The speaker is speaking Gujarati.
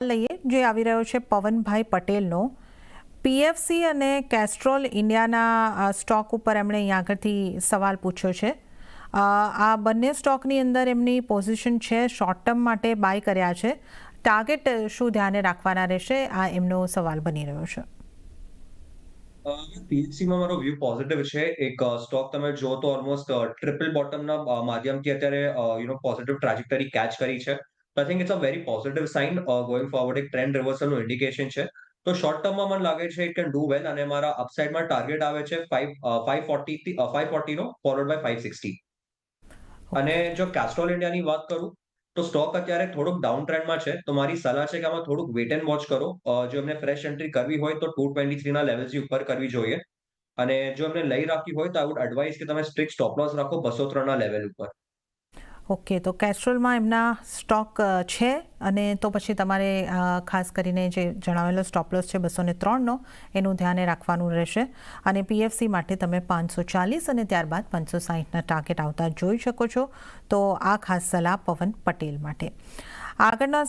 લઈએ જે આવી રહ્યો છે પવનભાઈ પટેલનો પીએફસી અને કેસ્ટ્રોલ ઇન્ડિયાના સ્ટોક ઉપર એમણે અહીંયા આગળથી સવાલ પૂછ્યો છે। આ બંને સ્ટોકની અંદર એમની પોઝિશન છે, શોર્ટ ટર્મ માટે બાય કર્યા છે। ટાર્ગેટ શું ધ્યાને રાખવાના રહેશે, આ એમનો સવાલ બની રહ્યો છે। પીએચસીમાં મારો વ્યૂ પોઝિટિવ છે। એક સ્ટોક તમે જો તો ઓલમોસ્ટ ટ્રિપલ બોટમના માધ્યમથી અત્યારે પોઝિટિવ ટ્રેજેક્ટરી કેચ કરી છે। તો I think it's a very positive sign going forward, એક ટ્રેન્ડ રિવર્સલનું ઇન્ડિકેશન છે। તો શોર્ટ ટર્મમાં મને લાગે છે ઇટ કેન ડુ વેલ, અને મારા અપસાઇડમાં ટાર્ગેટ આવે છે 540 થી 540 નો, ફોલોડ બાય 560। અને ઓકે, જો કેસ્ટ્રોલ ઇન્ડિયાની વાત કરું તો સ્ટોક અત્યારે થોડુંક ડાઉન ટ્રેન્ડમાં છે। તો મારી સલાહ છે કે આમાં થોડુંક વેટ એન્ડ વોચ કરો। જો એમને ફ્રેશ એન્ટ્રી કરવી હોય તો 223 ના લેવલ્સની ઉપર કરવી જોઈએ। અને જો એમને લઈ રાખવી હોય તો આઈ વુડ એડવાઇસ કે તમે સ્ટ્રિક્ટ સ્ટોપ લોસ રાખો 203 ના લેવલ ઉપર। ઓકે, તો કેસ્ટ્રોલમાં એમના સ્ટોક છે અને તો પછી તમારે ખાસ કરીને જે જણાવેલો સ્ટોપ લોસ છે 203નો, એનું ધ્યાને રાખવાનું રહેશે। અને પીએફસી માટે તમે 540 અને ત્યારબાદ 560ના ટાર્ગેટ આવતા જોઈ શકો છો। તો આ ખાસ સલાહ પવન પટેલ માટે। આગળના